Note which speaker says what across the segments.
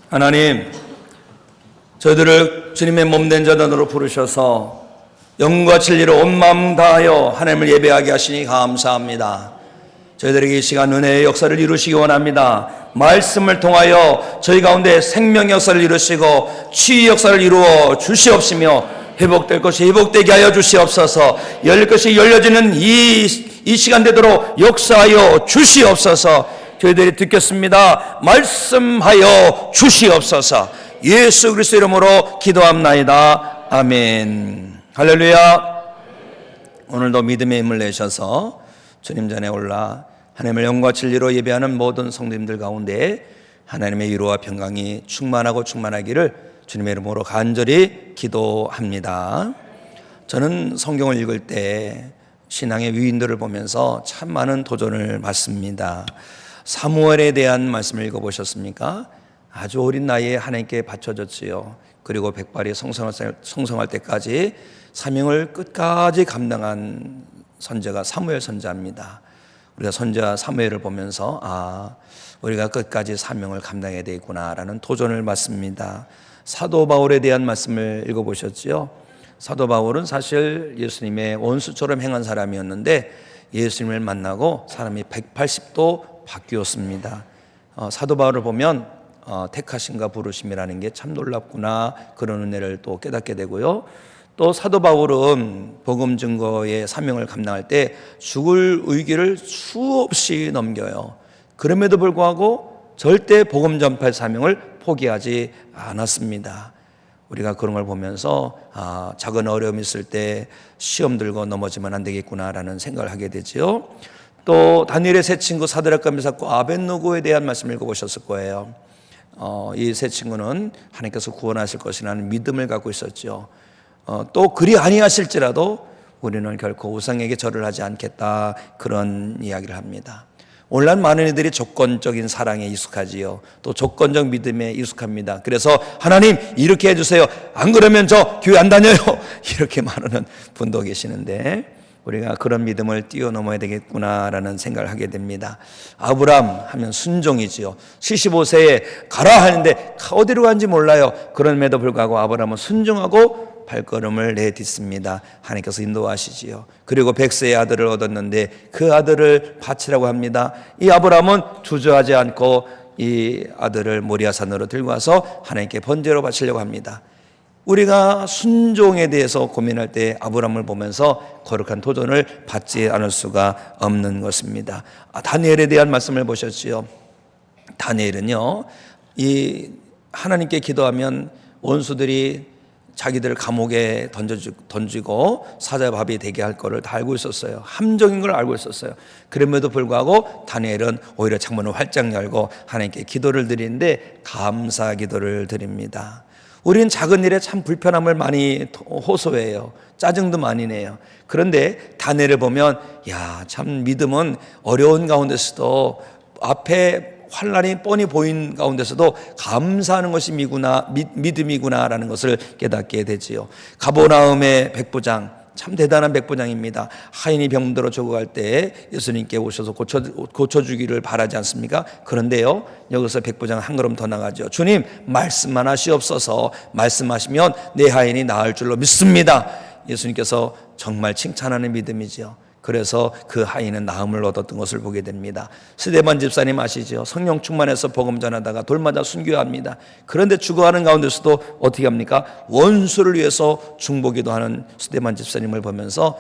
Speaker 1: 하나님, 저희들을 주님의 몸된 자단으로 부르셔서 영과 진리로 온 마음 다하여 하나님을 예배하게 하시니 감사합니다. 저희들에게 이 시간 은혜의 역사를 이루시기 원합니다. 말씀을 통하여 저희 가운데 생명 역사를 이루시고 치유 역사를 이루어 주시옵시며 회복될 것이 회복되게 하여 주시옵소서. 열릴 것이 열려지는 이 시간 되도록 역사하여 주시옵소서. 저희들이 듣겠습니다. 말씀하여 주시옵소서. 예수 그리스도 이름으로 기도합나이다. 아멘. 할렐루야. 오늘도 믿음의 힘을 내셔서 주님 전에 올라 하나님을 영과 진리로 예배하는 모든 성도님들 가운데 하나님의 위로와 평강이 충만하고 충만하기를 주님의 이름으로 간절히 기도합니다. 저는 성경을 읽을 때 신앙의 위인들을 보면서 참 많은 도전을 받습니다. 사무엘에 대한 말씀을 읽어보셨습니까? 아주 어린 나이에 하나님께 바쳐졌지요. 그리고 백발이 성성할 때까지 사명을 끝까지 감당한 선지자가 사무엘 선지자입니다. 우리가 선지자 사무엘을 보면서 우리가 끝까지 사명을 감당해야 되겠구나라는 도전을 받습니다. 사도 바울에 대한 말씀을 읽어보셨지요. 사도 바울은 사실 예수님의 원수처럼 행한 사람이었는데 예수님을 만나고 사람이 180도 바뀌었습니다. 사도 바울을 보면 택하심과 부르심이라는 게 참 놀랍구나, 그런 은혜를 또 깨닫게 되고요. 또 사도 바울은 복음 증거의 사명을 감당할 때 죽을 위기를 수없이 넘겨요. 그럼에도 불구하고 절대 복음 전파의 사명을 포기하지 않았습니다. 우리가 그런 걸 보면서 작은 어려움이 있을 때 시험 들고 넘어지면 안 되겠구나라는 생각을 하게 되죠. 또 다니엘의 세 친구 사드락과 미삭과 아벳느고에 대한 말씀을 읽어보셨을 거예요. 이 세 친구는 하나님께서 구원하실 것이라는 믿음을 갖고 있었죠. 또 그리 아니하실지라도 우리는 결코 우상에게 절을 하지 않겠다, 그런 이야기를 합니다. 오늘날 많은 이들이 조건적인 사랑에 익숙하지요. 또 조건적 믿음에 익숙합니다. 그래서 하나님 이렇게 해주세요, 안 그러면 저 교회 안 다녀요, 이렇게 말하는 분도 계시는데 우리가 그런 믿음을 뛰어넘어야 되겠구나라는 생각을 하게 됩니다. 아브람 하면 순종이지요. 75세에 가라 하는데 어디로 간지 몰라요. 그럼에도 불구하고 아브람은 순종하고 발걸음을 내딛습니다. 하나님께서 인도하시지요. 그리고 100세의 아들을 얻었는데 그 아들을 바치라고 합니다. 이 아브람은 주저하지 않고 이 아들을 모리아산으로 들고 와서 하나님께 번제로 바치려고 합니다. 우리가 순종에 대해서 고민할 때 아브람을 보면서 거룩한 도전을 받지 않을 수가 없는 것입니다. 다니엘에 대한 말씀을 보셨지요. 다니엘은요, 이 하나님께 기도하면 원수들이 자기들 감옥에 던지고 사자밥이 되게 할 거를 다 알고 있었어요. 함정인 걸 알고 있었어요. 그럼에도 불구하고 다니엘은 오히려 창문을 활짝 열고 하나님께 기도를 드리는데 감사 기도를 드립니다. 우리는 작은 일에 참 불편함을 많이 호소해요. 짜증도 많이 내요. 그런데 다니엘을 보면 참 믿음은 어려운 가운데서도 앞에 환난이 뻔히 보인 가운데서도 감사하는 것이 믿음이구나라는 것을 깨닫게 되지요. 가버나움의 백부장, 참 대단한 백부장입니다. 하인이 병들어 죽어갈 때 예수님께 오셔서 고쳐주기를 바라지 않습니까? 그런데요, 여기서 백부장 한 걸음 더 나가죠. 주님, 말씀만 하시옵소서. 말씀하시면 내 하인이 나을 줄로 믿습니다. 예수님께서 정말 칭찬하는 믿음이지요. 그래서 그 하인은 나음을 얻었던 것을 보게 됩니다. 스데반 집사님 아시죠? 성령 충만해서 복음 전하다가 돌 맞아 순교합니다. 그런데 죽어가는 가운데서도 어떻게 합니까? 원수를 위해서 중보기도 하는 스데반 집사님을 보면서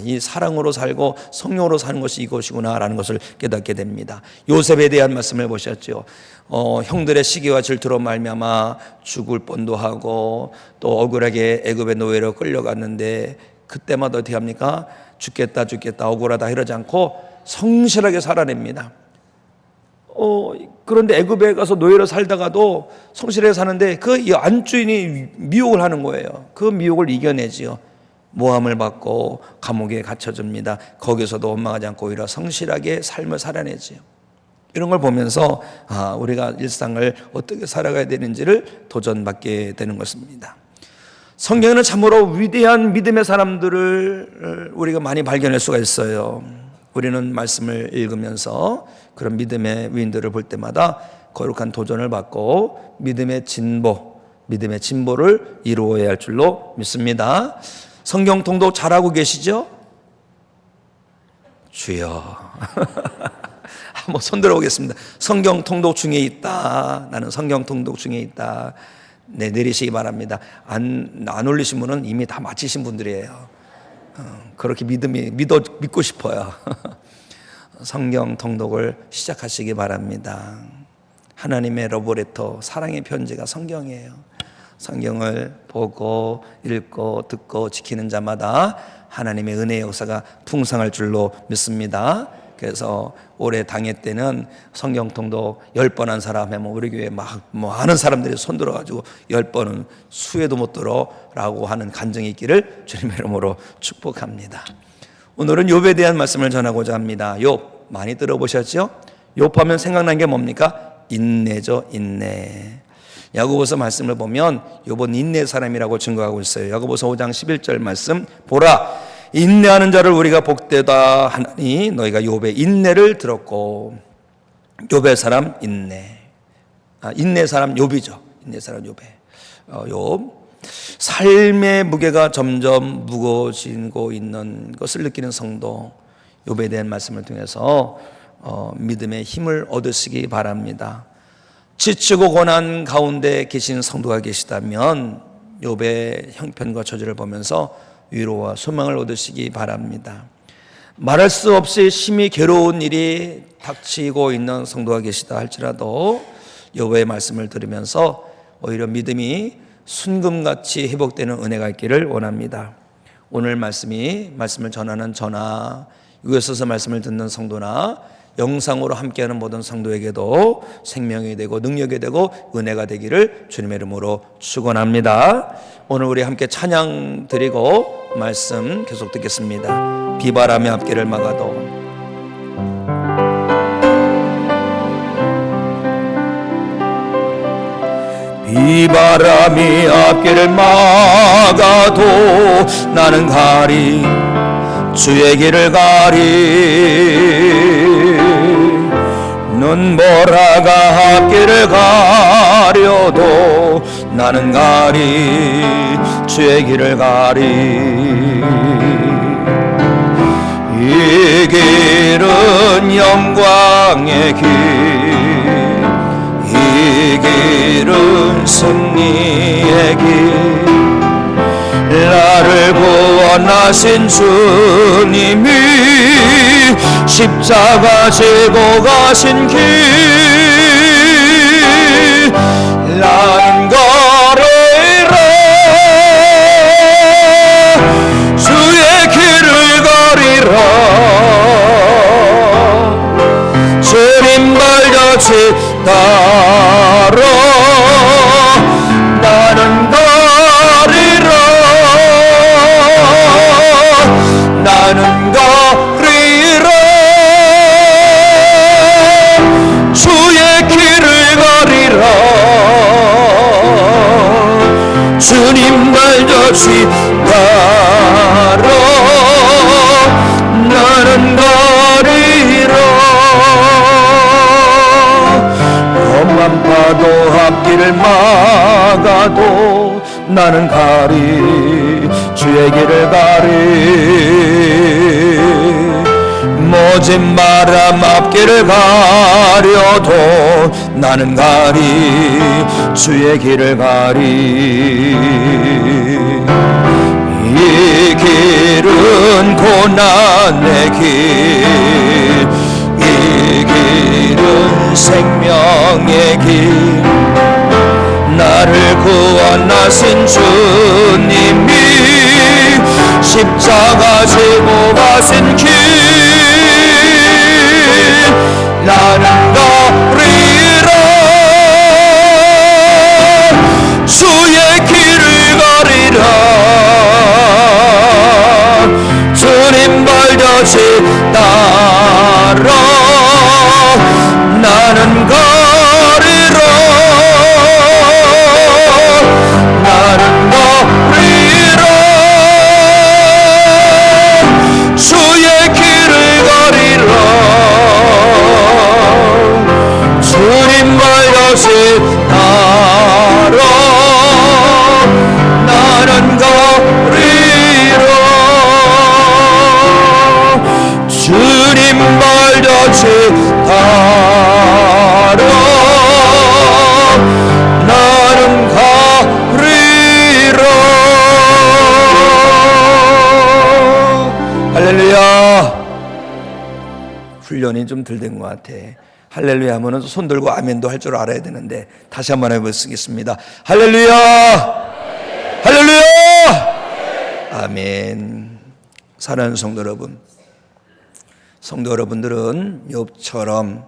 Speaker 1: 이 사랑으로 살고 성령으로 사는 것이 이것이구나라는 것을 깨닫게 됩니다. 요셉에 대한 말씀을 보셨죠. 형들의 시기와 질투로 말미암아 죽을 뻔도 하고 또 억울하게 애굽의 노예로 끌려갔는데 그때마다 어떻게 합니까? 죽겠다 억울하다 이러지 않고 성실하게 살아냅니다. 그런데 애굽에 가서 노예로 살다가도 성실하게 사는데 그 안주인이 미혹을 하는 거예요. 그 미혹을 이겨내지요. 모함을 받고 감옥에 갇혀집니다. 거기서도 원망하지 않고 오히려 성실하게 삶을 살아내지요. 이런 걸 보면서 우리가 일상을 어떻게 살아가야 되는지를 도전받게 되는 것입니다. 성경에는 참으로 위대한 믿음의 사람들을 우리가 많이 발견할 수가 있어요. 우리는 말씀을 읽으면서 그런 믿음의 위인들을 볼 때마다 거룩한 도전을 받고 믿음의 진보를 이루어야 할 줄로 믿습니다. 성경 통독 잘하고 계시죠? 주여. 한번 손 들어보겠습니다. 성경 통독 중에 있다. 나는 성경 통독 중에 있다. 네, 내리시기 바랍니다. 안 올리신 분은 이미 다 마치신 분들이에요. 그렇게 믿고 싶어요. 성경 통독을 시작하시기 바랍니다. 하나님의 러브레터, 사랑의 편지가 성경이에요. 성경을 보고 읽고 듣고 지키는 자마다 하나님의 은혜의 역사가 풍성할 줄로 믿습니다. 그래서 올해 당회 때는 성경 통독 10번 한 사람 하면 우리 교회에 많은 사람들이 손 들어가지고 10번은 수에도 못 들어라고 하는 간증이 있기를 주님의 이름으로 축복합니다. 오늘은 욥에 대한 말씀을 전하고자 합니다. 욥 많이 들어보셨죠? 욥하면 생각난 게 뭡니까? 인내죠, 인내. 야고보서 말씀을 보면 욥은 인내 사람이라고 증거하고 있어요. 야고보서 5장 11절 말씀, 보라 인내하는 자를 우리가 복되다 하나니 너희가 욥의 인내를 들었고. 욥의 사람 인내. 인내 사람 욥이죠. 인내 사람 욥의 욥. 삶의 무게가 점점 무거워지고 있는 것을 느끼는 성도, 욥에 대한 말씀을 통해서 믿음의 힘을 얻으시기 바랍니다. 지치고 고난 가운데 계신 성도가 계시다면 욥의 형편과 처지를 보면서 위로와 소망을 얻으시기 바랍니다. 말할 수 없이 심히 괴로운 일이 닥치고 있는 성도가 계시다 할지라도 욥의 말씀을 들으면서 오히려 믿음이 순금같이 회복되는 은혜가 있기를 원합니다. 오늘 말씀을 전하는 저나 이곳에 서서 말씀을 듣는 성도나 영상으로 함께하는 모든 성도에게도 생명이 되고 능력이 되고 은혜가 되기를 주님의 이름으로 축원합니다. 오늘 우리 함께 찬양 드리고 말씀 계속 듣겠습니다. 비바람의 앞길을 막아도. 비바람이 앞길을 막아도 나는 가리 주의 길을 가리. 눈보라가 앞길을 가려도 나는 가리 주의 길을 가리. 이 길은 영광의 길, 이 길은 승리의 길. 나를 구원하신 주님이 십자가 지고 가신 길. 나는 걸으리라 주의 길을 걸으리라. 주님 발자취 따라 나는 걸으리라. 나는 걸으리라 주의 길을 걸으리라. 주님 발자취 따라 나는 걸으리라. 험한 파도 앞길을 막아도 나는 가리 주의 길을 가리. 모진 바람 앞길을 가려도 나는 가리 주의 길을 가리. 이 길은 고난의 길, 이 길은 생명의 길. 나를 구원하신 주님이 십자가 지고 가신 길. 나는 걸으리라 주의 길을 걸으리라. 주님 발자취 따라 나는 걸으리라. 나는 걸으리라 주의 길을 걸으리라. 것이 나로 나는 가리라. 주님 말같이 나로 나는 가리라. 할렐루야. 훈련이 좀 덜 된 것 같아. 할렐루야 하면은 손 들고 아멘도 할 줄 알아야 되는데 다시 한번 해보겠습니다. 할렐루야. 할렐루야. 아멘. 사랑하는 성도 여러분, 성도 여러분들은 욥처럼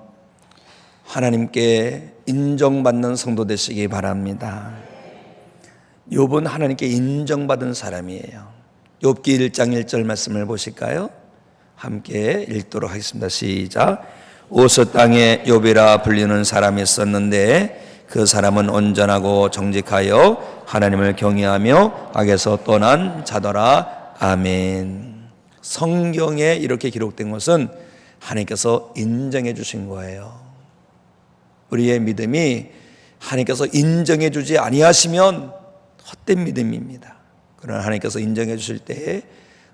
Speaker 1: 하나님께 인정받는 성도 되시기 바랍니다. 욥은 하나님께 인정받은 사람이에요. 욥기 1장 1절 말씀을 보실까요? 함께 읽도록 하겠습니다. 시작. 우스 땅에 욥이라 불리는 사람이 있었는데 그 사람은 온전하고 정직하여 하나님을 경외하며 악에서 떠난 자더라. 아멘. 성경에 이렇게 기록된 것은 하나님께서 인정해 주신 거예요. 우리의 믿음이 하나님께서 인정해 주지 아니하시면 헛된 믿음입니다. 그러나 하나님께서 인정해 주실 때에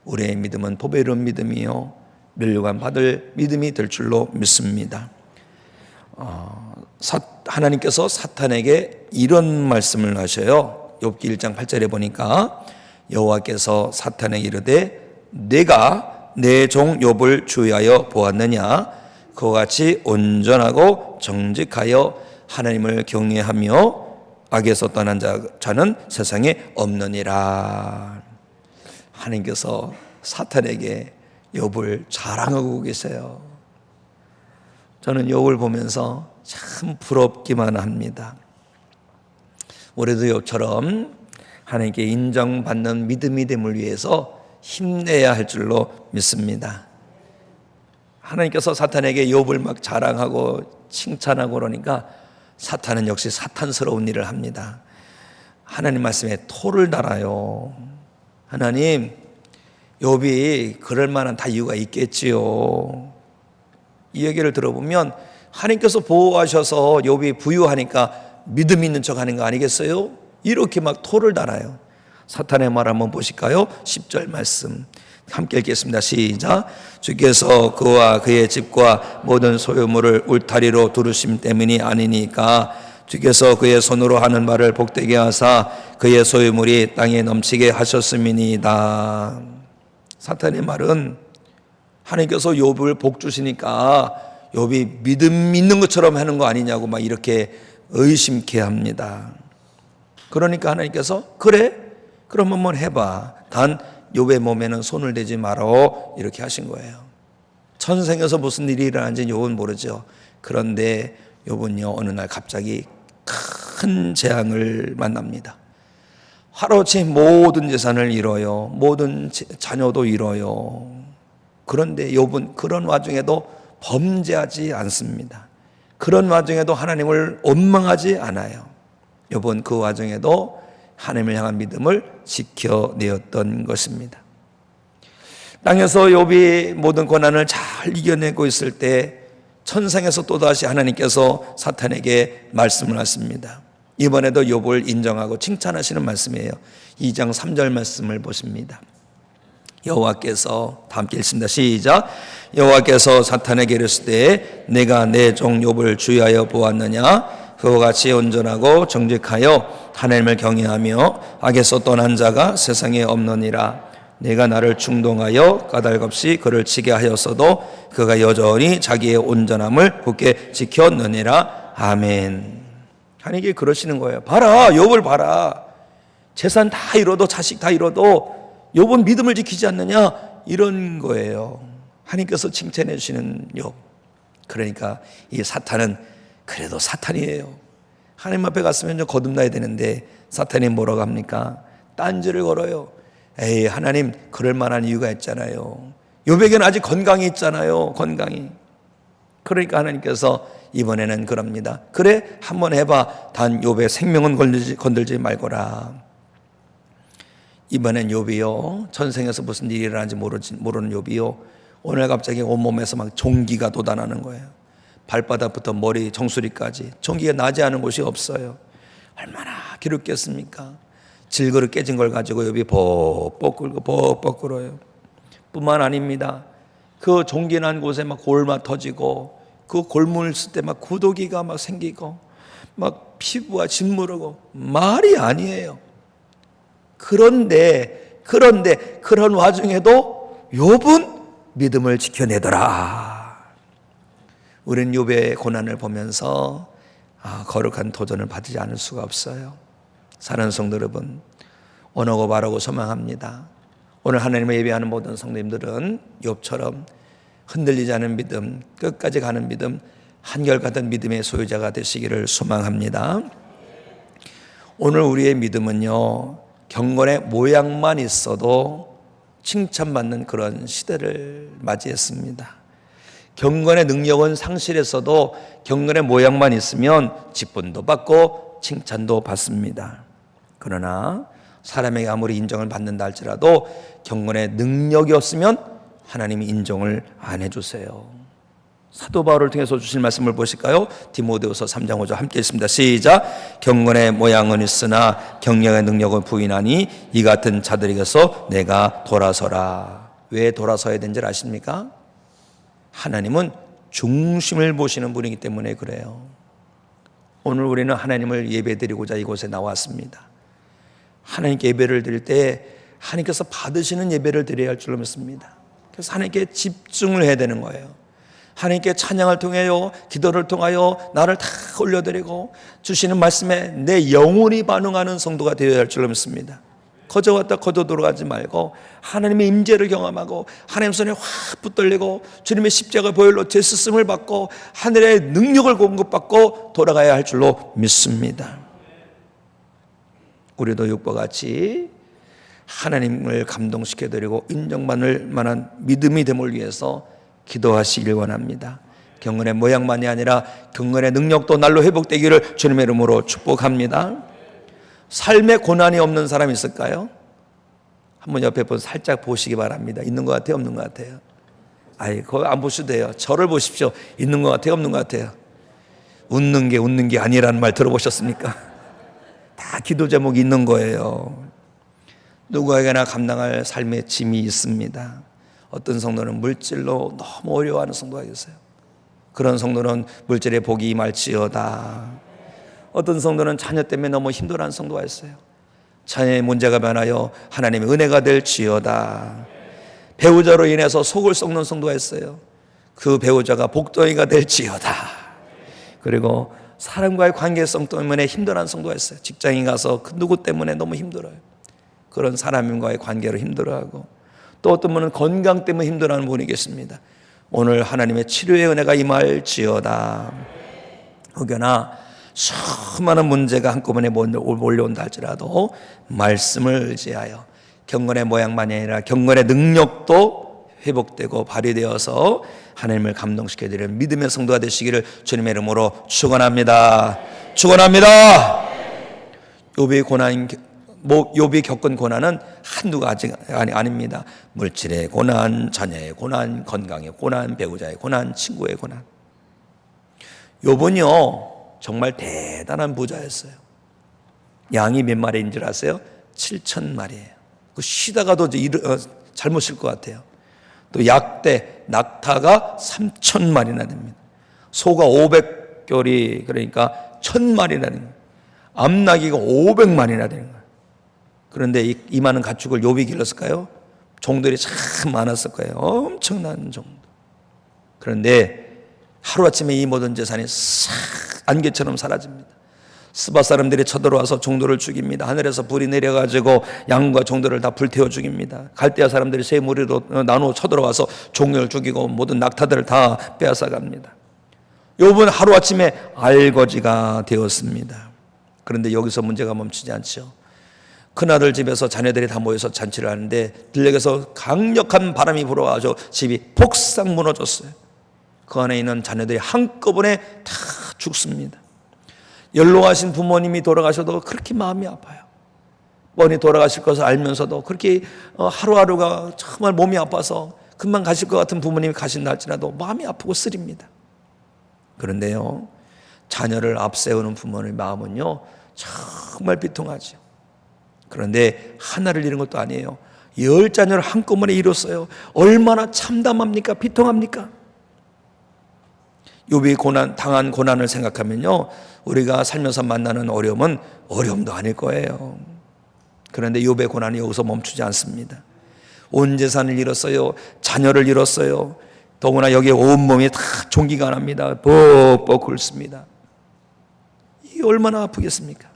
Speaker 1: 우리의 믿음은 보배로운 믿음이요 멸류관 받을 믿음이 될 줄로 믿습니다. 하나님께서 사탄에게 이런 말씀을 하셔요. 욥기 1장 8절에 보니까 여호와께서 사탄에게 이르되 내가 내 종 욥을 주의하여 보았느냐. 그와 같이 온전하고 정직하여 하나님을 경외하며 악에서 떠난 자는 세상에 없느니라. 하나님께서 사탄에게 욥을 자랑하고 계세요. 저는 욥을 보면서 참 부럽기만 합니다. 우리도 욥처럼 하나님께 인정받는 믿음이 됨을 위해서 힘내야 할 줄로 믿습니다. 하나님께서 사탄에게 욥을 막 자랑하고 칭찬하고 그러니까 사탄은 역시 사탄스러운 일을 합니다. 하나님 말씀에 토를 달아요. 하나님, 욥이 그럴 만한 다 이유가 있겠지요. 이 얘기를 들어보면 하나님께서 보호하셔서 욥이 부유하니까 믿음 있는 척 하는 거 아니겠어요? 이렇게 막 토를 달아요. 사탄의 말 한번 보실까요? 10절 말씀 함께 읽겠습니다. 시작. 주께서 그와 그의 집과 모든 소유물을 울타리로 두르심 때문이 아니니까 주께서 그의 손으로 하는 말을 복되게 하사 그의 소유물이 땅에 넘치게 하셨음이니이다. 사탄의 말은 하나님께서 욥을 복 주시니까 욥이 믿음 있는 것처럼 하는 거 아니냐고 막 이렇게 의심케 합니다. 그러니까 하나님께서 그래? 그럼 한번 해봐. 단 욥의 몸에는 손을 대지 말어. 이렇게 하신 거예요. 천생에서 무슨 일이 일어난지 욥은 모르죠. 그런데 욥은요 어느 날 갑자기 큰 재앙을 만납니다. 하루아침에 모든 재산을 잃어요. 모든 자녀도 잃어요. 그런데 욥은 그런 와중에도 범죄하지 않습니다. 그런 와중에도 하나님을 원망하지 않아요. 욥은 그 와중에도 하나님을 향한 믿음을 지켜내었던 것입니다. 땅에서 욥이 모든 고난을 잘 이겨내고 있을 때 천상에서 또다시 하나님께서 사탄에게 말씀을 하십니다. 이번에도 욥을 인정하고 칭찬하시는 말씀이에요. 2장 3절 말씀을 보십니다. 여호와께서, 다 함께 읽습니다. 시작. 여호와께서 사탄에게 이르시되 내가 내 종 욥을 주의하여 보았느냐. 그와 같이 온전하고 정직하여 하나님을 경외하며 악에서 떠난 자가 세상에 없느니라. 내가 나를 충동하여 까닭없이 그를 치게 하였어도 그가 여전히 자기의 온전함을 굳게 지켰느니라. 아멘. 하나님께 그러시는 거예요. 봐라, 욥을 봐라. 재산 다 잃어도 자식 다 잃어도 욥은 믿음을 지키지 않느냐, 이런 거예요. 하나님께서 칭찬해 주시는 욥. 그러니까 이 사탄은 그래도 사탄이에요. 하나님 앞에 갔으면 좀 거듭나야 되는데 사탄이 뭐라고 합니까? 딴지를 걸어요. 에이, 하나님 그럴 만한 이유가 있잖아요. 욥에게는 아직 건강이 있잖아요. 건강이. 그러니까 하나님께서 이번에는 그럽니다. 그래, 한번 해봐. 단 욥의 생명은 건들지 말거라. 이번엔 욥이요, 전생에서 무슨 일이 일어나는지 모르는 욥이요, 오늘 갑자기 온몸에서 막 종기가 돋아나는 거예요. 발바닥부터 머리 정수리까지 전기가 나지 않은 곳이 없어요. 얼마나 기름겠습니까? 질그릇 깨진 걸 가지고 옆이 벅벅 끓고 벅벅 끓어요. 뿐만 아닙니다. 그 전기 난 곳에 막 골마 터지고 그 골물 쓸 때 막 구더기가 막 생기고 막 피부가 짓무르고 말이 아니에요. 그런데 그런 와중에도 욥은 믿음을 지켜내더라. 우리는 욥의 고난을 보면서 거룩한 도전을 받지 않을 수가 없어요. 사랑하는 성도 여러분, 원하고 바라고 소망합니다. 오늘 하나님을 예배하는 모든 성도님들은 욥처럼 흔들리지 않은 믿음, 끝까지 가는 믿음, 한결같은 믿음의 소유자가 되시기를 소망합니다. 오늘 우리의 믿음은요, 경건의 모양만 있어도 칭찬받는 그런 시대를 맞이했습니다. 경건의 능력은 상실했어도 경건의 모양만 있으면 직분도 받고 칭찬도 받습니다. 그러나 사람에게 아무리 인정을 받는다 할지라도 경건의 능력이 없으면 하나님이 인정을 안 해주세요. 사도 바울을 통해서 주신 말씀을 보실까요? 디모데후서 3장 5절 함께 읽습니다. 시작. 경건의 모양은 있으나 경영의 능력은 부인하니 이 같은 자들에게서 내가 돌아서라. 왜 돌아서야 되는지 아십니까? 하나님은 중심을 보시는 분이기 때문에 그래요. 오늘 우리는 하나님을 예배드리고자 이곳에 나왔습니다. 하나님께 예배를 드릴 때 하나님께서 받으시는 예배를 드려야 할 줄로 믿습니다. 그래서 하나님께 집중을 해야 되는 거예요. 하나님께 찬양을 통하여 기도를 통하여 나를 다 올려드리고 주시는 말씀에 내 영혼이 반응하는 성도가 되어야 할 줄로 믿습니다. 거저 왔다 거저 돌아가지 말고 하나님의 임재를 경험하고 하나님 손에 확 붙들리고 주님의 십자가 보혈로 제수씀을 받고 하늘의 능력을 공급받고 돌아가야 할 줄로 믿습니다. 우리도 욥과 같이 하나님을 감동시켜드리고 인정받을 만한 믿음이 됨을 위해서 기도하시길 원합니다. 경건의 모양만이 아니라 경건의 능력도 날로 회복되기를 주님의 이름으로 축복합니다. 삶에 고난이 없는 사람이 있을까요? 한번 옆에 분 살짝 보시기 바랍니다. 있는 것 같아요? 없는 것 같아요? 거기 안 보셔도 돼요. 저를 보십시오. 있는 것 같아요? 없는 것 같아요? 웃는 게 아니라는 말 들어보셨습니까? 다 기도 제목이 있는 거예요. 누구에게나 감당할 삶의 짐이 있습니다. 어떤 성도는 물질로 너무 어려워하는 성도가 있어요. 그런 성도는 물질의 복이 임할지어다. 어떤 성도는 자녀 때문에 너무 힘들어하는 성도가 있어요. 자녀의 문제가 변하여 하나님의 은혜가 될지어다. 배우자로 인해서 속을 썩는 성도가 있어요. 그 배우자가 복덩이가 될지어다. 그리고 사람과의 관계성 때문에 힘들어하는 성도가 있어요. 직장에 가서 그 누구 때문에 너무 힘들어요. 그런 사람과의 관계로 힘들어하고, 또 어떤 분은 건강 때문에 힘들어하는 분이 계십니다. 오늘 하나님의 치료의 은혜가 임할지어다. 혹여나 수많은 문제가 한꺼번에 몰려온다 할지라도 말씀을 의지하여 경건의 모양만이 아니라 경건의 능력도 회복되고 발휘되어서 하나님을 감동시켜드리는 믿음의 성도가 되시기를 주님의 이름으로 축원합니다. 축원합니다. 욥이 겪은 고난은 한두 가지가 아닙니다. 물질의 고난, 자녀의 고난, 건강의 고난, 배우자의 고난, 친구의 고난. 욥은요 정말 대단한 부자였어요. 양이 몇 마리인 줄 아세요? 7,000마리예요. 그 쉬다가도 잘못 쉴 것 같아요. 또 약대, 낙타가 3,000마리나 됩니다. 소가 500결이, 그러니까 1,000마리나 됩니다. 암나귀가 500마리나 되는 거예요. 그런데 이 많은 가축을 욥이 길렀을까요? 종들이 참 많았을 거예요. 엄청난 종들. 그런데 하루아침에 이 모든 재산이 싹 안개처럼 사라집니다. 스바 사람들이 쳐들어와서 종들을 죽입니다. 하늘에서 불이 내려가지고 양과 종들을 다 불태워 죽입니다. 갈대아 사람들이 세 무리로 나누어 쳐들어와서 종을 죽이고 모든 낙타들을 다 빼앗아갑니다. 욥은 하루아침에 알거지가 되었습니다. 그런데 여기서 문제가 멈추지 않죠. 큰아들 집에서 자녀들이 다 모여서 잔치를 하는데 들녘에서 강력한 바람이 불어와서 집이 폭삭 무너졌어요. 그 안에 있는 자녀들이 한꺼번에 다 죽습니다. 연로하신 부모님이 돌아가셔도 그렇게 마음이 아파요. 뻔히 돌아가실 것을 알면서도 그렇게 하루하루가 정말 몸이 아파서 금방 가실 것 같은 부모님이 가신다 할지라도 마음이 아프고 쓰립니다. 그런데요, 자녀를 앞세우는 부모의 마음은요 정말 비통하죠. 그런데 하나를 잃은 것도 아니에요. 10자녀를 한꺼번에 잃었어요. 얼마나 참담합니까? 비통합니까? 욥이 당한 고난을 생각하면요, 우리가 살면서 만나는 어려움은 어려움도 아닐 거예요. 그런데 욥의 고난이 여기서 멈추지 않습니다. 온 재산을 잃었어요. 자녀를 잃었어요. 더구나 여기에 온몸이 다 종기가 납니다. 뻑뻑 굵습니다. 이게 얼마나 아프겠습니까?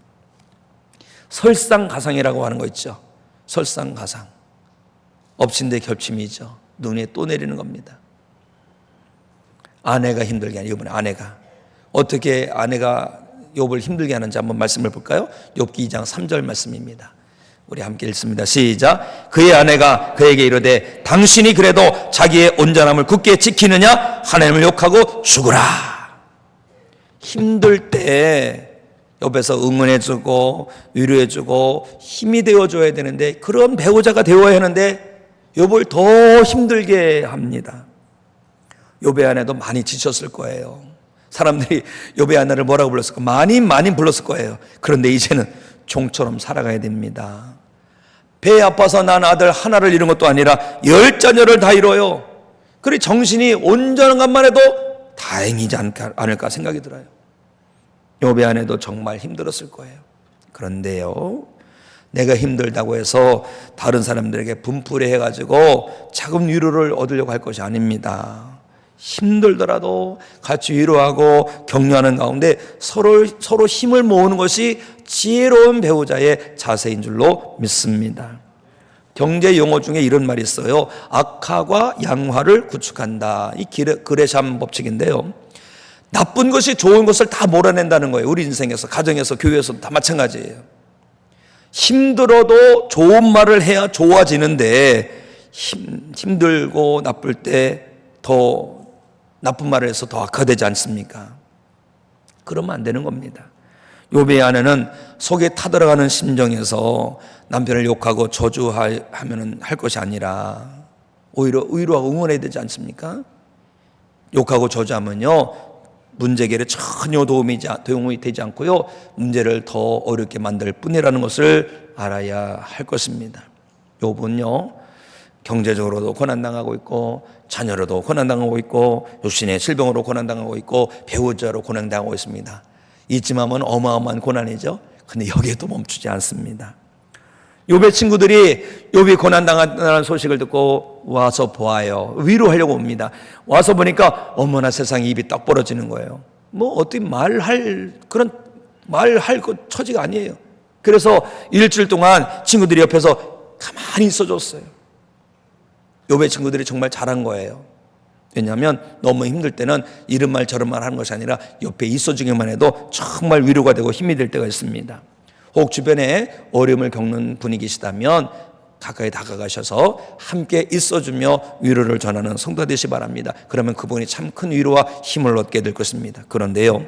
Speaker 1: 설상가상이라고 하는 거 있죠. 설상가상. 엎친 데 겹침이죠. 눈에 또 내리는 겁니다. 아내가 힘들게 하는, 이번에 아내가 어떻게 아내가 욥을 힘들게 하는지 한번 말씀을 볼까요? 욥기 2장 3절 말씀입니다. 우리 함께 읽습니다. 시작. 그의 아내가 그에게 이르되 당신이 그래도 자기의 온전함을 굳게 지키느냐? 하나님을 욕하고 죽으라. 힘들 때 옆에서 응원해주고 위로해주고 힘이 되어줘야 되는데, 그런 배우자가 되어야 하는데 욥을 더 힘들게 합니다. 욥의 아내도 많이 지쳤을 거예요. 사람들이 욥의 아내를 뭐라고 불렀을까? 많이 불렀을 거예요. 그런데 이제는 종처럼 살아가야 됩니다. 배 아파서 난 아들 하나를 잃은 것도 아니라 10자녀를 다 잃어요. 그리 정신이 온전한 것만 해도 다행이지 않을까 생각이 들어요. 욥의 아내도 정말 힘들었을 거예요. 그런데요, 내가 힘들다고 해서 다른 사람들에게 분풀이 해가지고 작은 위로를 얻으려고 할 것이 아닙니다. 힘들더라도 같이 위로하고 격려하는 가운데 서로 힘을 모으는 것이 지혜로운 배우자의 자세인 줄로 믿습니다. 경제 용어 중에 이런 말이 있어요. 악화가 양화를 구축한다. 이 그레샴 법칙인데요, 나쁜 것이 좋은 것을 다 몰아낸다는 거예요. 우리 인생에서, 가정에서, 교회에서 다 마찬가지예요. 힘들어도 좋은 말을 해야 좋아지는데, 힘들고 나쁠 때 더 나쁜 말을 해서 더 악화되지 않습니까? 그러면 안 되는 겁니다. 욥의 아내는 속에 타들어가는 심정에서 남편을 욕하고 저주하면 할 것이 아니라 오히려 위로하고 응원해야 되지 않습니까? 욕하고 저주하면요, 문제 해결에 전혀 도움이 되지 않고요, 문제를 더 어렵게 만들 뿐이라는 것을 알아야 할 것입니다. 욥은요, 경제적으로도 고난당하고 있고, 자녀로도 고난당하고 있고, 육신의 질병으로 고난당하고 있고, 배우자로 고난당하고 있습니다. 잊지만 하면 어마어마한 고난이죠. 근데 여기에도 멈추지 않습니다. 욥의 친구들이 욥이 고난당한다는 소식을 듣고 와서 보아요. 위로하려고 옵니다. 와서 보니까 어머나 세상에, 입이 딱 벌어지는 거예요. 뭐 어떻게 말할 처지가 아니에요. 그래서 일주일 동안 친구들이 옆에서 가만히 있어줬어요. 욥의 친구들이 정말 잘한 거예요. 왜냐하면 너무 힘들 때는 이런 말 저런 말 하는 것이 아니라 옆에 있어주기만 해도 정말 위로가 되고 힘이 될 때가 있습니다. 혹 주변에 어려움을 겪는 분이 계시다면 가까이 다가가셔서 함께 있어주며 위로를 전하는 성도 되시기 바랍니다. 그러면 그분이 참 큰 위로와 힘을 얻게 될 것입니다. 그런데요,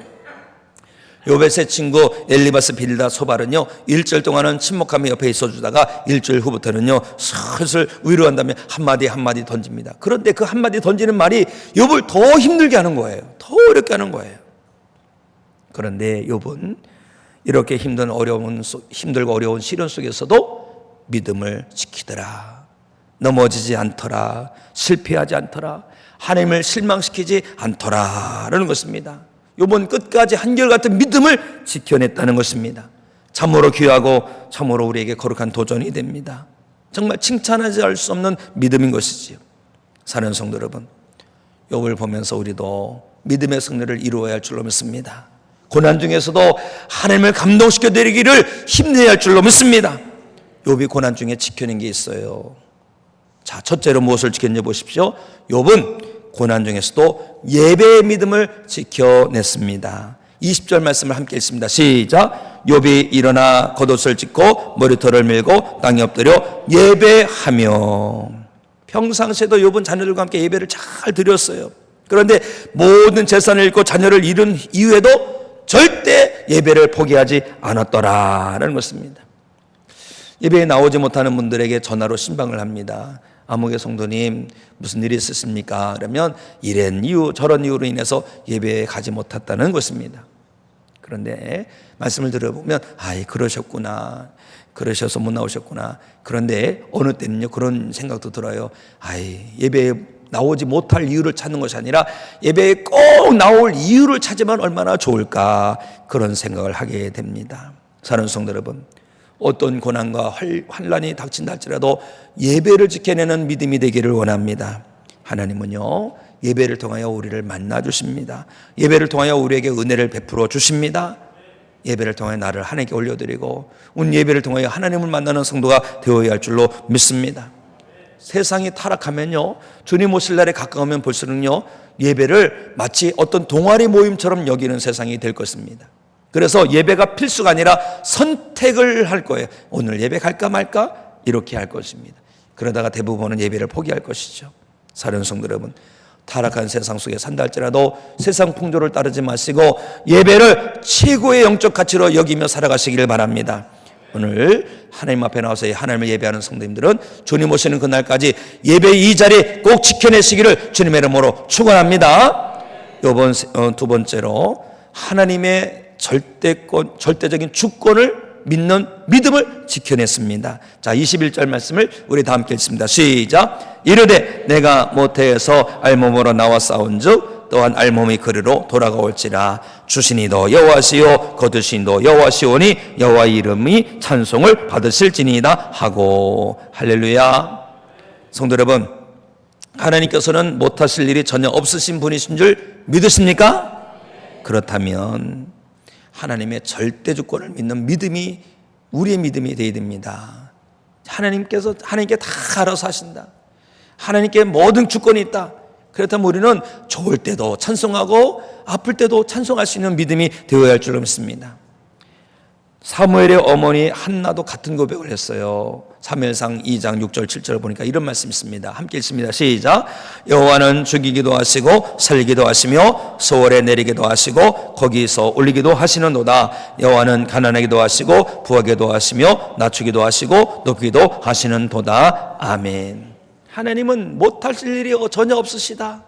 Speaker 1: 욥의 세 친구 엘리바스, 빌다, 소발은요, 일주일 동안은 침묵하며 옆에 있어주다가 일주일 후부터는요, 슬슬 위로한다며 한마디 던집니다. 그런데 그 한마디 던지는 말이 욥을 더 힘들게 하는 거예요. 더 어렵게 하는 거예요. 그런데 욥은 이렇게 힘들고 어려운 시련 속에서도 믿음을 지키더라. 넘어지지 않더라. 실패하지 않더라. 하나님을 실망시키지 않더라라는 것입니다. 욥은 끝까지 한결같은 믿음을 지켜냈다는 것입니다. 참으로 귀하고 참으로 우리에게 거룩한 도전이 됩니다. 정말 칭찬하지 할 수 없는 믿음인 것이지요. 사랑하는 성도 여러분, 욥을 보면서 우리도 믿음의 승리를 이루어야 할 줄로 믿습니다. 고난 중에서도 하나님을 감동시켜 드리기를 힘내야 할 줄로 믿습니다. 욥이 고난 중에 지켜낸 게 있어요. 자, 첫째로 무엇을 지켰는지 보십시오. 욥은 고난 중에서도 예배의 믿음을 지켜냈습니다. 20절 말씀을 함께 읽습니다. 시작. 욥이 일어나 겉옷을 찢고 머리털을 밀고 땅에 엎드려 예배하며. 평상시에도 욥은 자녀들과 함께 예배를 잘 드렸어요. 그런데 모든 재산을 잃고 자녀를 잃은 이후에도 절대 예배를 포기하지 않았더라라는 것입니다. 예배에 나오지 못하는 분들에게 전화로 신방을 합니다. 아무개 성도님 무슨 일이 있으십니까? 그러면 이런 이유 저런 이유로 인해서 예배에 가지 못했다는 것입니다. 그런데 말씀을 들어보면 그러셨구나, 그러셔서 못 나오셨구나. 그런데 어느 때는요 그런 생각도 들어요. 예배에 나오지 못할 이유를 찾는 것이 아니라 예배에 꼭 나올 이유를 찾으면 얼마나 좋을까, 그런 생각을 하게 됩니다. 사랑하는 성도 여러분, 어떤 고난과 환난이 닥친다 할지라도 예배를 지켜내는 믿음이 되기를 원합니다. 하나님은요 예배를 통하여 우리를 만나 주십니다. 예배를 통하여 우리에게 은혜를 베풀어 주십니다. 예배를 통하여 나를 하나님께 올려드리고 오늘 예배를 통하여 하나님을 만나는 성도가 되어야 할 줄로 믿습니다. 세상이 타락하면요, 주님 오실 날에 가까우면 볼수록요 예배를 마치 어떤 동아리 모임처럼 여기는 세상이 될 것입니다. 그래서 예배가 필수가 아니라 선택을 할 거예요. 오늘 예배 갈까 말까 이렇게 할 것입니다. 그러다가 대부분은 예배를 포기할 것이죠. 사랑하는 성도 여러분, 타락한 세상 속에 산다 할지라도 세상 풍조를 따르지 마시고 예배를 최고의 영적 가치로 여기며 살아가시기를 바랍니다. 오늘 하나님 앞에 나와서 하나님을 예배하는 성도님들은 주님 오시는 그날까지 예배 이 자리 꼭 지켜내시기를 주님의 이름으로 축원합니다. 이번 두 번째로 하나님의 절대적인 주권을 믿는 믿음을 지켜냈습니다. 자, 21절 말씀을 우리 다 함께 읽습니다. 시작. 이르되 내가 모태에서 알몸으로 나와 싸운즉 또한 알몸이 그리로 돌아가올지라. 주신이도 여호와시요 거두신이도 여호와시오니 여호와 이름이 찬송을 받으실지니이다 하고. 할렐루야. 성도 여러분, 하나님께서는 못하실 일이 전혀 없으신 분이신 줄 믿으십니까? 그렇다면 하나님의 절대 주권을 믿는 믿음이 우리의 믿음이 되어야 됩니다. 하나님께 다 알아서 하신다. 하나님께 모든 주권이 있다. 그렇다면 우리는 좋을 때도 찬송하고 아플 때도 찬송할 수 있는 믿음이 되어야 할 줄로 믿습니다. 사무엘의 어머니 한나도 같은 고백을 했어요. 사무엘상 2장 6절 7절을 보니까 이런 말씀이 있습니다. 함께 읽습니다. 시작. 여호와는 죽이기도 하시고 살리기도 하시며 소월에 내리기도 하시고 거기서 올리기도 하시는도다. 여호와는 가난하기도 하시고 부하게도 하시며 낮추기도 하시고 높이기도 하시는도다. 아멘. 하나님은 못하실 일이 전혀 없으시다.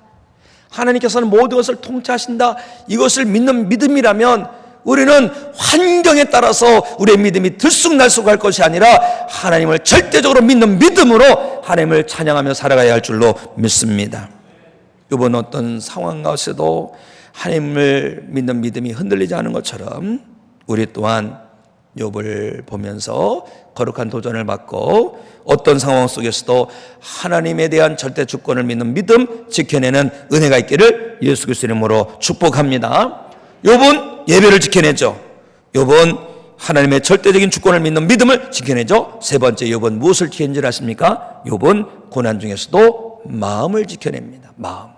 Speaker 1: 하나님께서는 모든 것을 통치하신다. 이것을 믿는 믿음이라면 우리는 환경에 따라서 우리의 믿음이 들쑥날쑥할 것이 아니라 하나님을 절대적으로 믿는 믿음으로 하나님을 찬양하며 살아가야 할 줄로 믿습니다. 이번 어떤 상황 가운데서도 하나님을 믿는 믿음이 흔들리지 않은 것처럼 우리 또한 욥을 보면서 거룩한 도전을 받고 어떤 상황 속에서도 하나님에 대한 절대 주권을 믿는 믿음 지켜내는 은혜가 있기를 예수 그리스도 이름으로 축복합니다. 욥은 예배를 지켜내죠. 욥은 하나님의 절대적인 주권을 믿는 믿음을 지켜내죠. 세 번째, 욥은 무엇을 지켜낸 줄 아십니까? 욥은 고난 중에서도 마음을 지켜냅니다. 마음.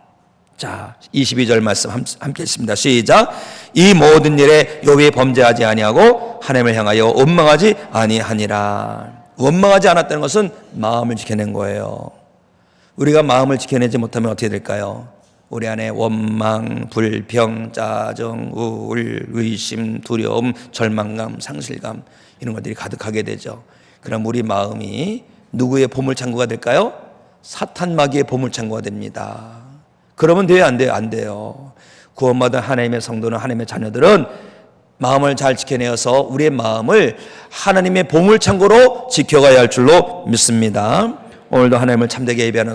Speaker 1: 자, 22절 말씀 함께 읽습니다. 시작. 이 모든 일에 욥이 범죄하지 아니하고 하나님을 향하여 원망하지 아니하니라. 원망하지 않았다는 것은 마음을 지켜낸 거예요. 우리가 마음을 지켜내지 못하면 어떻게 될까요? 우리 안에 원망, 불평, 짜증, 우울, 의심, 두려움, 절망감, 상실감 이런 것들이 가득하게 되죠. 그럼 우리 마음이 누구의 보물창고가 될까요? 사탄 마귀의 보물창고가 됩니다. 그러면 돼요, 안 돼요? 안 돼요. 구원받은 하나님의 성도는, 하나님의 자녀들은 마음을 잘 지켜내어서 우리의 마음을 하나님의 보물창고로 지켜가야 할 줄로 믿습니다. 오늘도 하나님을 참되게 예배하는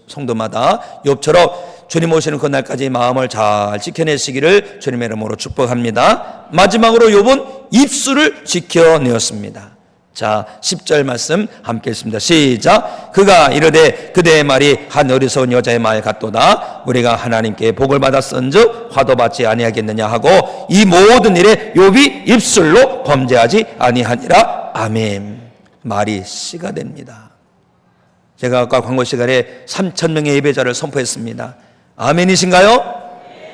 Speaker 1: 성도마다 욥처럼 주님 오시는 그날까지 마음을 잘 지켜내시기를 주님의 이름으로 축복합니다. 마지막으로 욥은 입술을 지켜내었습니다. 자, 10절 말씀 함께 읽습니다. 시작. 그가 이르되 그대의 말이 한 어리석은 여자의 말 같도다. 우리가 하나님께 복을 받았은즉 화도 받지 아니하겠느냐 하고 이 모든 일에 욥이 입술로 범죄하지 아니하니라. 아멘. 말이 씨가 됩니다. 제가 아까 광고 시간에 3,000명의 예배자를 선포했습니다. 아멘이신가요?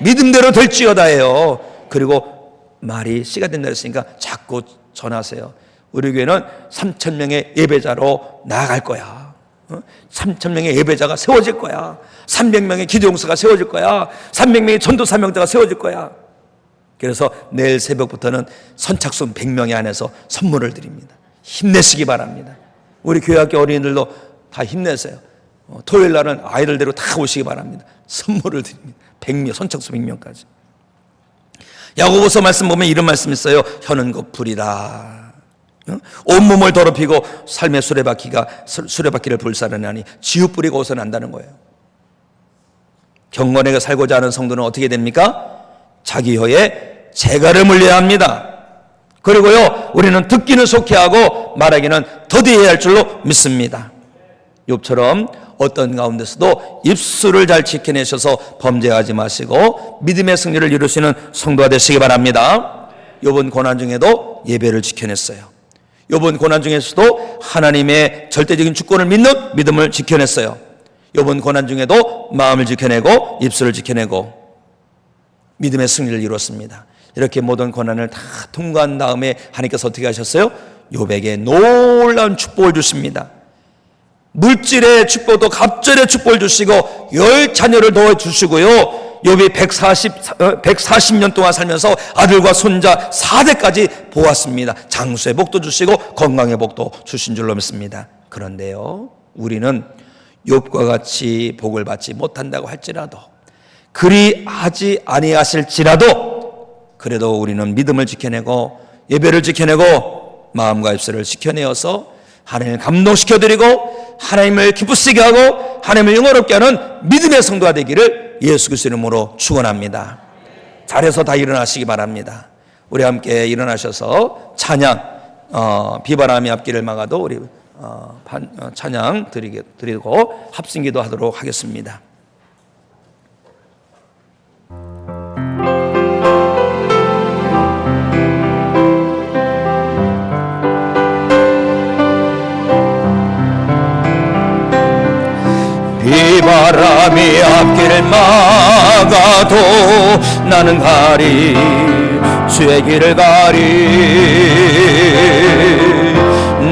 Speaker 1: 믿음대로 될지어다예요. 그리고 말이 씨가 된다 했으니까 자꾸 전하세요. 우리 교회는 3,000명의 예배자로 나아갈 거야. 3,000명의 예배자가 세워질 거야. 300명의 기도용사가 세워질 거야. 300명의 전도 사명자가 세워질 거야. 그래서 내일 새벽부터는 선착순 100명에 안에서 선물을 드립니다. 힘내시기 바랍니다. 우리 교회학교 어린이들도 다 힘내세요. 토요일 날은 아이들 데리고 다 오시기 바랍니다. 선물을 드립니다. 100명, 선착순 100명까지. 야고보서 말씀 보면 이런 말씀이 있어요. 혀는 곧 불이라. 온몸을 더럽히고 삶의 수레바퀴를 불사르나니 지옥불이 거기서 난다는 거예요. 경건하게 살고자 하는 성도는 어떻게 됩니까? 자기 혀에 재갈을 물려야 합니다. 그리고요, 우리는 듣기는 속히 하고 말하기는 더디해야 할 줄로 믿습니다. 욥처럼 어떤 가운데서도 입술을 잘 지켜내셔서 범죄하지 마시고 믿음의 승리를 이루시는 성도가 되시기 바랍니다. 욥은 고난 중에도 예배를 지켜냈어요. 욥은 고난 중에서도 하나님의 절대적인 주권을 믿는 믿음을 지켜냈어요. 욥은 고난 중에도 마음을 지켜내고 입술을 지켜내고 믿음의 승리를 이뤘습니다. 이렇게 모든 고난을 다 통과한 다음에 하나님께서 어떻게 하셨어요? 욥에게 놀라운 축복을 주십니다. 물질의 축복도 갑절의 축복을 주시고 10자녀를 더 주시고요, 욥이 140년 동안 살면서 아들과 손자 4대까지 보았습니다. 장수의 복도 주시고 건강의 복도 주신 줄로 믿습니다. 그런데요, 우리는 욥과 같이 복을 받지 못한다고 할지라도, 그리 하지 아니하실지라도, 그래도 우리는 믿음을 지켜내고 예배를 지켜내고 마음과 입술을 지켜내어서 하나님을 감동시켜드리고 하나님을 기쁘시게 하고 하나님을 영화롭게 하는 믿음의 성도가 되기를 예수 그리스도 이름으로 축원합니다. 잘해서 다 일어나시기 바랍니다. 우리 함께 일어나셔서 찬양, 비바람이 앞길을 막아도 우리 찬양 드리고 합심기도 하도록 하겠습니다. 비바람이 앞길을 막아도 나는 가리, 주의 길을 가리.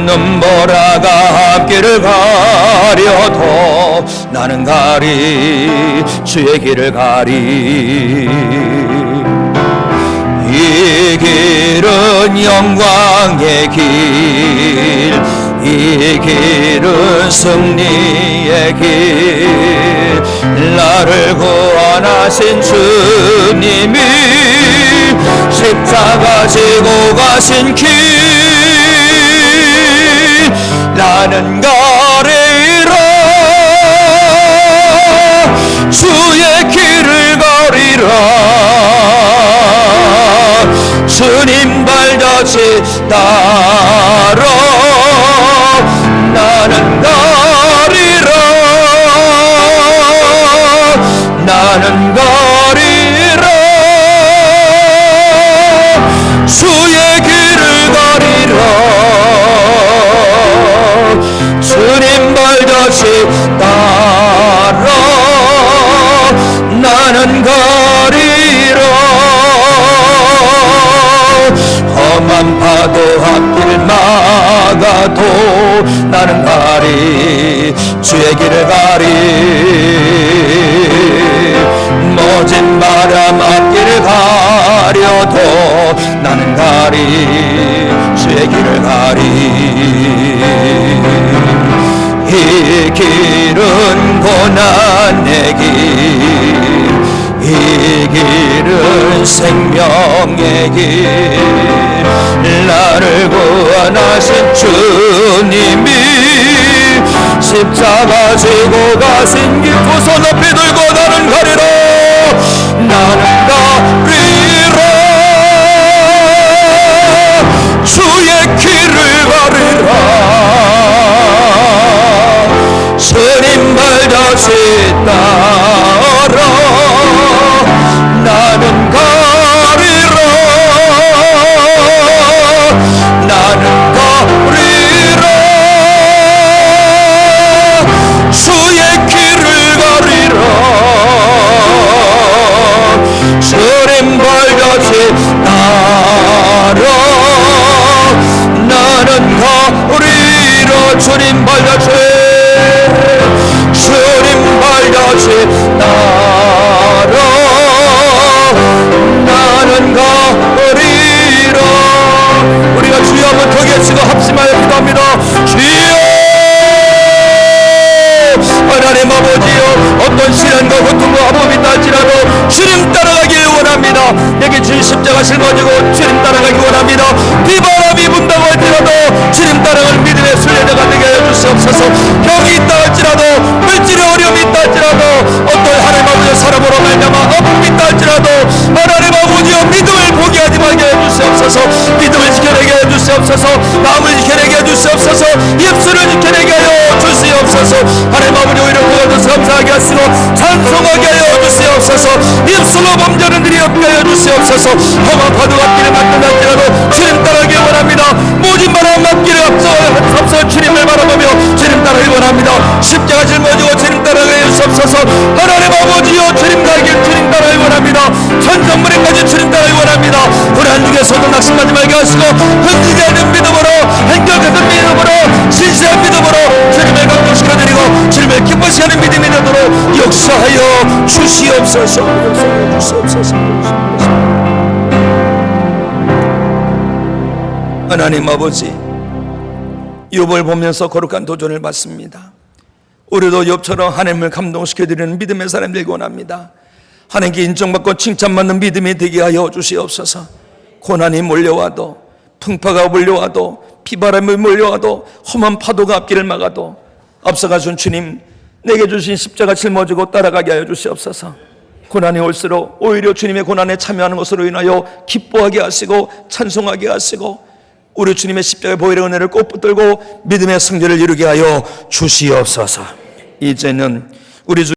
Speaker 1: 눈보라가 앞길을 가려도 나는 가리, 주의 길을 가리. 이 길은 영광의 길, 이 길은 승리의 길. 나를 구원하신 주님이 십자가 지고 가신 길. 나는 가리라, 주의 길을 가리라. 주님 발자취 따라 나는 가리라, 나는 가리라. 주의 길을 가리라. 주님 발자취 따라 나는 가리라. 험한 파도 앞길 막아도 나는 가리, 주의 길을 가리. 모진 바람 앞길을 가려도 나는 가리, 주의 길을 가리. 이 길은 고난의 길, 이 길은 생명의 길. 나를 구원하신 주님이 십자가 지고 가신 길. 두 손 높이 들고 나는 가리라, 나는 가리라. 주의 길을 가리라. 주님 발자취 따라 나는 가리라, 나는 가리라. 주의 길을 가리라. 주님 발자취 따라 나는 가리라. 주님 발자취, 주님 발자취 따라 나는 가리라. 우리가 주여 한번 크게 치고 합심하여 기도합니다. 주여, 하나님 주시옵소서. 마음을 지켜내게 하여 주시옵소서. 입술을 지켜내게 하여 주시옵소서. 하나님 아버지 오히려 그것을 감사하게 하시고 찬송하게 하여 주시옵소서. 입술로 범죄는 일이 없게 하여 주시옵소서. 험한 파도가 앞길을 막는다할지라도 주님 따라가기 원합니다. 모진 바람 앞길을 앞서 주님을 바라보며 주님 따라가기 원합니다. 십자가 짊어지고 주님 따라가게 주시옵소서. 하나님 아버지여 주님 가길 주님 따라가기 원합니다. 천정문에까지 주님 따라가기 원합니다. 우리 한 중에서도 낙심하지 말게 하시고 흔들리지 않는 믿음으로 행복한 믿음으로 신실한 믿음으로 주님을 감동시켜드리고 주님을 기뻐시게 하는 믿음이 되도록 역사하여 주시옵소서. 역사하여 주시옵소서. 하나님 아버지, 욥을 보면서 거룩한 도전을 받습니다. 우리도 욥처럼 하나님을 감동시켜드리는 믿음의 사람 되기 원합니다. 하나님께 인정받고 칭찬받는 믿음이 되게 하여 주시옵소서. 고난이 몰려와도, 풍파가 몰려와도, 비바람이 몰려와도, 험한 파도가 앞길을 막아도 앞서가신 주님, 내게 주신 십자가 짊어지고 따라가게 하여 주시옵소서. 고난이 올수록 오히려 주님의 고난에 참여하는 것으로 인하여 기뻐하게 하시고 찬송하게 하시고 우리 주님의 십자가의 보혈의 은혜를 꼭 붙들고 믿음의 승리를 이루게 하여 주시옵소서. 이제는 우리 주